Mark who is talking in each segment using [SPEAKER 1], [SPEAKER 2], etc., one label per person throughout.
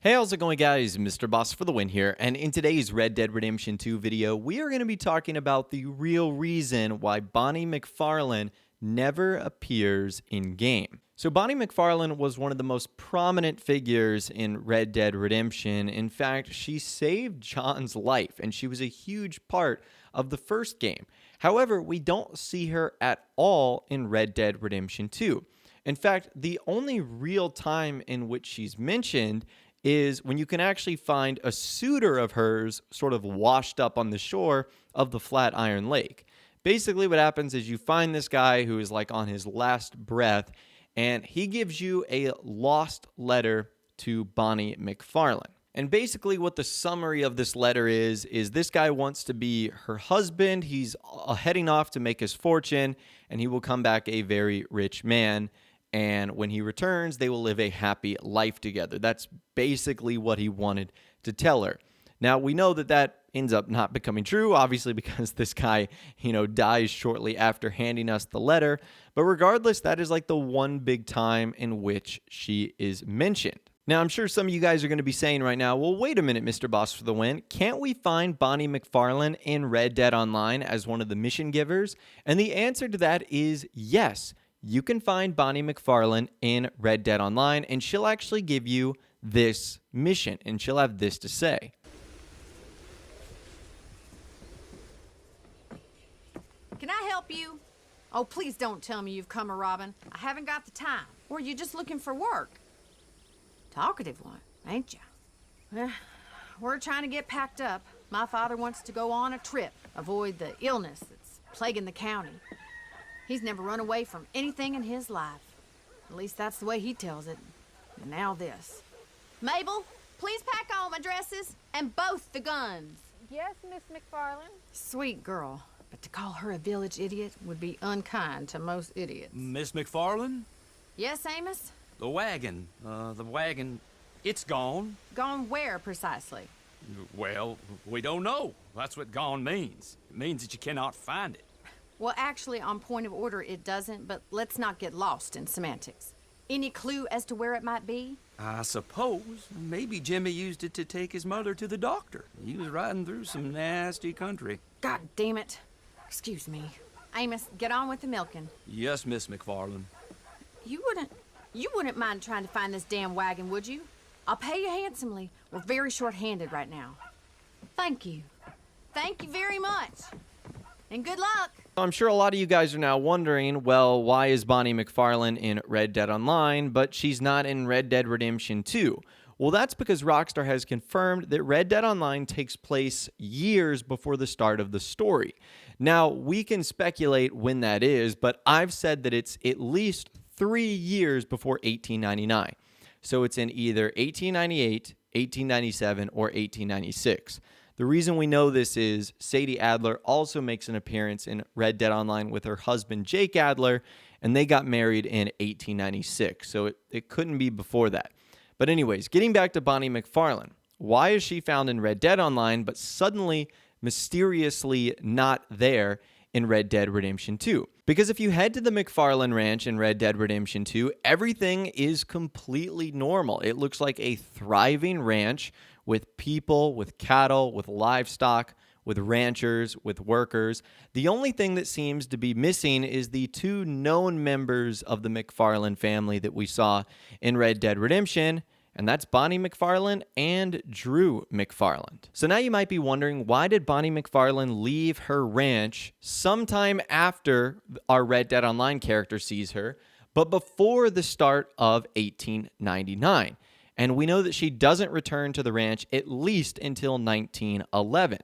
[SPEAKER 1] Hey, how's it going, guys? Mr. Boss for the win here, and in today's Red Dead Redemption 2 video, we are going to be talking about the real reason why Bonnie Macfarlane never appears in-game. So Bonnie Macfarlane was one of the most prominent figures in Red Dead Redemption. In fact, she saved John's life, and she was a huge part of the first game. However, we don't see her at all in Red Dead Redemption 2. In fact, the only real time in which she's mentioned is when you can actually find a suitor of hers sort of washed up on the shore of the Flatiron Lake. Basically what happens is you find this guy who is like on his last breath, and he gives you a lost letter to Bonnie Macfarlane. And basically what the summary of this letter is this guy wants to be her husband. He's heading off to make his fortune, and he will come back a very rich man. And when he returns, they will live a happy life together. That's basically what he wanted to tell her. Now, we know that that ends up not becoming true, obviously, because this guy, dies shortly after handing us the letter. But regardless, that is like the one big time in which she is mentioned. Now, I'm sure some of you guys are going to be saying right now, well, wait a minute, Mr. Boss for the win. Can't we find Bonnie Macfarlane in Red Dead Online as one of the mission givers? And the answer to that is yes. You can find Bonnie Macfarlane in Red Dead Online, and she'll actually give you this mission, and she'll have this to say.
[SPEAKER 2] Can I help you? Oh, please don't tell me you've come a-robbing. I haven't got the time. Or you just looking for work? Talkative one, ain't ya? We're trying to get packed up. My father wants to go on a trip, avoid the illness that's plaguing the county. He's never run away from anything in his life. At least that's the way he tells it. And now this. Mabel, please pack all my dresses and both the guns.
[SPEAKER 3] Yes, Miss Macfarlane.
[SPEAKER 2] Sweet girl. But to call her a village idiot would be unkind to most idiots.
[SPEAKER 4] Miss Macfarlane?
[SPEAKER 2] Yes, Amos?
[SPEAKER 4] The wagon, it's gone.
[SPEAKER 2] Gone where, precisely?
[SPEAKER 4] Well, we don't know. That's what gone means. It means that you cannot find it.
[SPEAKER 2] Well, actually, on point of order, it doesn't, but let's not get lost in semantics. Any clue as to where it might be?
[SPEAKER 4] I suppose maybe Jimmy used it to take his mother to the doctor. He was riding through some nasty country.
[SPEAKER 2] God damn it. Excuse me. Amos, get on with the milking.
[SPEAKER 4] Yes, Miss Macfarlane.
[SPEAKER 2] You wouldn't mind trying to find this damn wagon, would you? I'll pay you handsomely. We're very short-handed right now. Thank you. Thank you very much. And good luck.
[SPEAKER 1] I'm sure a lot of you guys are now wondering, well, why is Bonnie Macfarlane in Red Dead Online, but she's not in Red Dead Redemption 2? Well, that's because Rockstar has confirmed that Red Dead Online takes place years before the start of the story. Now, we can speculate when that is, but I've said that it's at least 3 years before 1899. So it's in either 1898, 1897, or 1896. The reason we know this is Sadie Adler also makes an appearance in Red Dead Online with her husband, Jake Adler, and they got married in 1896, so it couldn't be before that. But anyways, getting back to Bonnie Macfarlane, why is she found in Red Dead Online but suddenly, mysteriously not there in Red Dead Redemption 2? Because if you head to the Macfarlane Ranch in Red Dead Redemption 2, everything is completely normal. It looks like a thriving ranch with people, with cattle, with livestock, with ranchers, with workers. The only thing that seems to be missing is the 2 known members of the Macfarlane family that we saw in Red Dead Redemption, and that's Bonnie Macfarlane and Drew Macfarlane. So now you might be wondering, why did Bonnie Macfarlane leave her ranch sometime after our Red Dead Online character sees her, but before the start of 1899? And we know that she doesn't return to the ranch at least until 1911.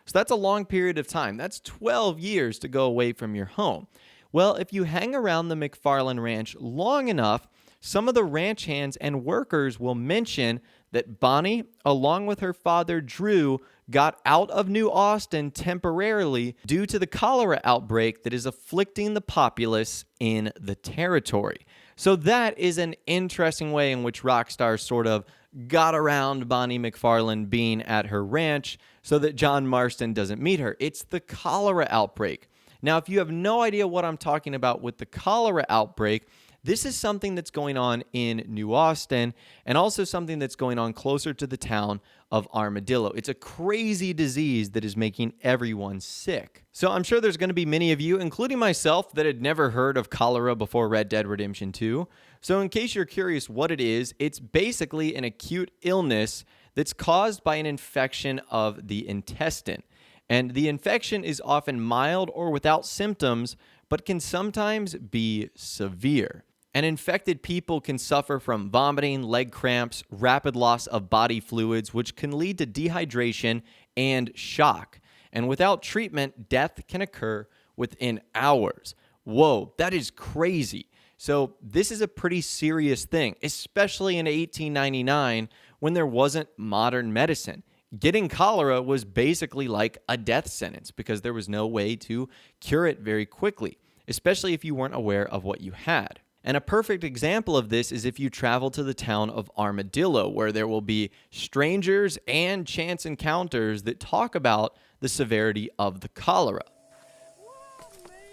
[SPEAKER 1] So that's a long period of time. That's 12 years to go away from your home. Well, if you hang around the Macfarlane Ranch long enough, some of the ranch hands and workers will mention that Bonnie, along with her father Drew, got out of New Austin temporarily due to the cholera outbreak that is afflicting the populace in the territory. So that is an interesting way in which Rockstar sort of got around Bonnie Macfarlane being at her ranch so that John Marston doesn't meet her. It's the cholera outbreak. Now, if you have no idea what I'm talking about with the cholera outbreak, This is something that's going on in New Austin and also something that's going on closer to the town of Armadillo. It's a crazy disease that is making everyone sick. So I'm sure there's going to be many of you, including myself, that had never heard of cholera before Red Dead Redemption 2. So in case you're curious what it is, it's basically an acute illness that's caused by an infection of the intestine. And the infection is often mild or without symptoms, but can sometimes be severe. And infected people can suffer from vomiting, leg cramps, rapid loss of body fluids, which can lead to dehydration and shock. And without treatment, death can occur within hours. Whoa, that is crazy. So this is a pretty serious thing, especially in 1899 when there wasn't modern medicine. Getting cholera was basically like a death sentence because there was no way to cure it very quickly, especially if you weren't aware of what you had. And a perfect example of this is if you travel to the town of Armadillo, where there will be strangers and chance encounters that talk about the severity of the cholera.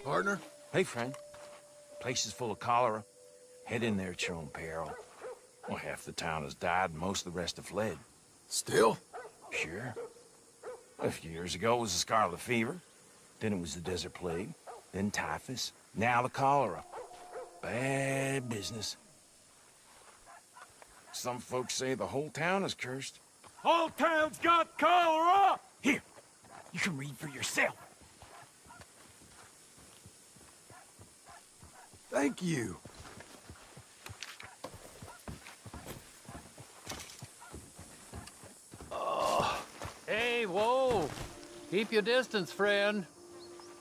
[SPEAKER 5] Partner?
[SPEAKER 6] Hey, friend. Place is full of cholera. Head in there at your own peril. Well, half the town has died and most of the rest have fled.
[SPEAKER 5] Still?
[SPEAKER 6] Sure. A few years ago it was the scarlet fever. Then it was the desert plague. Then typhus. Now the cholera. Bad business. Some folks say the whole town is cursed. Whole town's got cholera! Here, you can read for yourself.
[SPEAKER 5] Thank you.
[SPEAKER 7] Hey, whoa! Keep your distance, friend.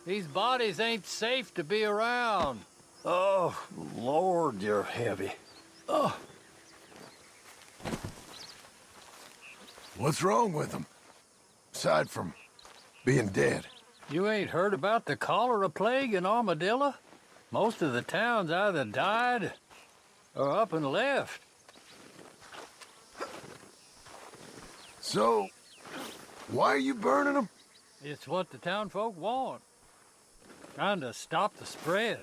[SPEAKER 7] These bodies ain't safe to be around.
[SPEAKER 8] Oh, Lord, you're heavy. Oh,
[SPEAKER 5] What's wrong with them? Aside from being dead.
[SPEAKER 7] You ain't heard about the cholera plague in Armadillo? Most of the town's either died or up and left.
[SPEAKER 5] So, why are you burning them?
[SPEAKER 7] It's what the town folk want. Trying to stop the spread.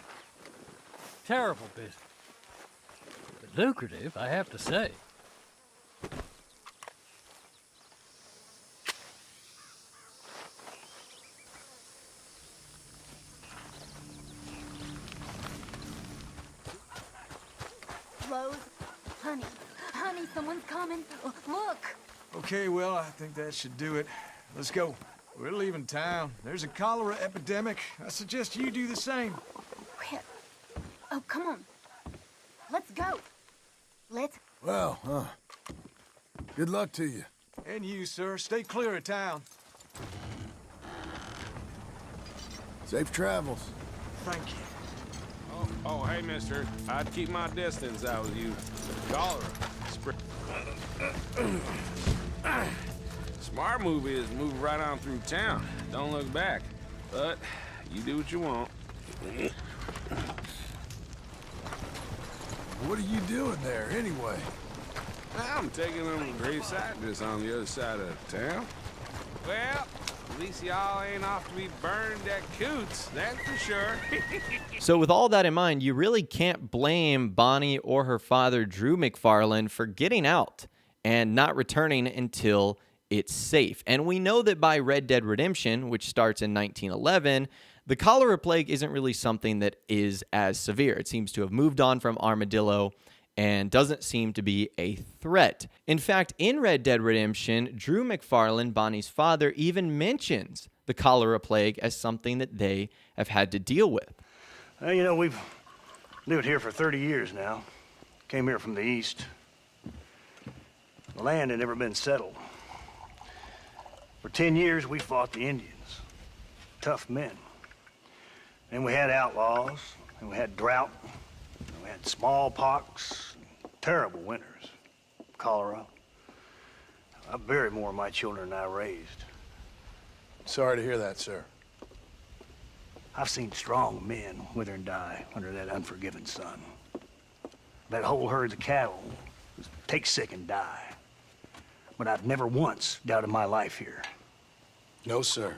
[SPEAKER 7] Terrible business. But lucrative, I have to say.
[SPEAKER 9] Rose, honey, someone's coming. Look.
[SPEAKER 10] Okay, well, I think that should do it. Let's go. We're leaving town. There's a cholera epidemic. I suggest you do the same.
[SPEAKER 9] Quit. Oh, come on. Let's go. Let's...
[SPEAKER 5] Well, good luck to you.
[SPEAKER 10] And you, sir. Stay clear of town.
[SPEAKER 5] Safe travels.
[SPEAKER 10] Thank you.
[SPEAKER 11] Oh, hey, mister. I'd keep my distance out with you. Cholera. Smart move is move right on through town. Don't look back. But you do what you want.
[SPEAKER 5] What are you doing there, anyway?
[SPEAKER 11] I'm taking them to the gravesite just on the other side of town. Well, at least y'all ain't off to be burned at Coots, that's for sure.
[SPEAKER 1] So with all that in mind, you really can't blame Bonnie or her father, Drew Macfarlane, for getting out and not returning until it's safe. And we know that by Red Dead Redemption, which starts in 1911, the cholera plague isn't really something that is as severe. It seems to have moved on from Armadillo and doesn't seem to be a threat. In fact, in Red Dead Redemption, Drew Macfarlane, Bonnie's father, even mentions the cholera plague as something that they have had to deal with.
[SPEAKER 8] well, you know, we've lived here for 30 years now. Came here from the east. The land had never been settled. For 10 years, we fought the Indians. Tough men. And we had outlaws, and we had drought, and we had smallpox, terrible winters, cholera. I buried more of my children than I raised.
[SPEAKER 5] Sorry to hear that, sir.
[SPEAKER 8] I've seen strong men wither and die under that unforgiving sun. That whole herds of cattle just take sick and die. But I've never once doubted my life here.
[SPEAKER 5] No, sir.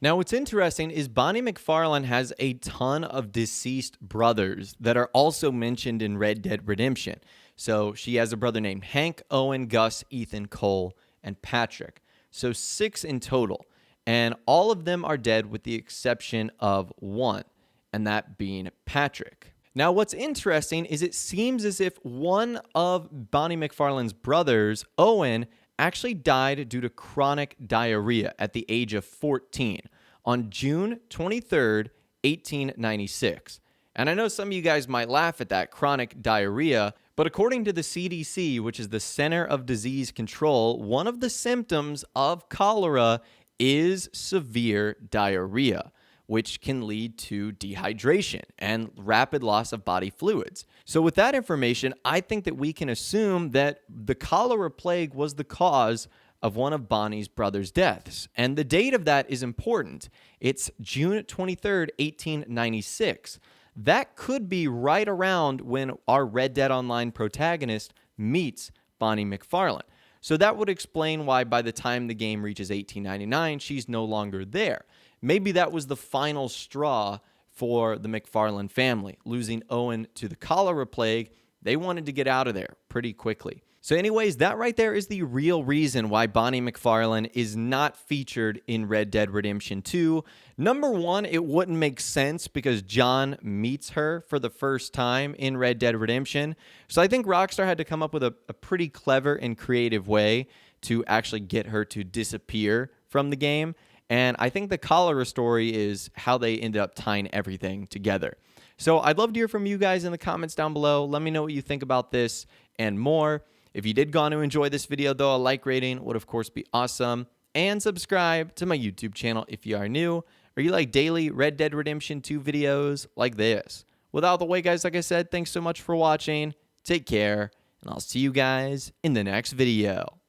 [SPEAKER 1] Now, what's interesting is Bonnie Macfarlane has a ton of deceased brothers that are also mentioned in Red Dead Redemption. So she has a brother named Hank, Owen, Gus, Ethan, Cole, and Patrick. So 6 in total. And all of them are dead with the exception of one, and that being Patrick. Now, what's interesting is it seems as if one of Bonnie Macfarlane's brothers, Owen, actually died due to chronic diarrhea at the age of 14 on June 23rd, 1896. And I know some of you guys might laugh at that chronic diarrhea, but according to the CDC, which is the Center of Disease Control, one of the symptoms of cholera is severe diarrhea, which can lead to dehydration and rapid loss of body fluids. So with that information, I think that we can assume that the cholera plague was the cause of one of Bonnie's brothers' deaths. And the date of that is important. It's June 23rd, 1896. That could be right around when our Red Dead Online protagonist meets Bonnie Macfarlane. So that would explain why by the time the game reaches 1899, she's no longer there. Maybe that was the final straw for the Macfarlane family. Losing Owen to the cholera plague, they wanted to get out of there pretty quickly. So anyways, that right there is the real reason why Bonnie Macfarlane is not featured in Red Dead Redemption 2. Number one, it wouldn't make sense because John meets her for the first time in Red Dead Redemption. So I think Rockstar had to come up with a pretty clever and creative way to actually get her to disappear from the game. And I think the cholera story is how they ended up tying everything together. So I'd love to hear from you guys in the comments down below. Let me know what you think about this and more. If you did go on to enjoy this video, though, a like rating would, of course, be awesome. And subscribe to my YouTube channel if you are new, or you like daily Red Dead Redemption 2 videos like this. Without the way, guys, like I said, thanks so much for watching. Take care, and I'll see you guys in the next video.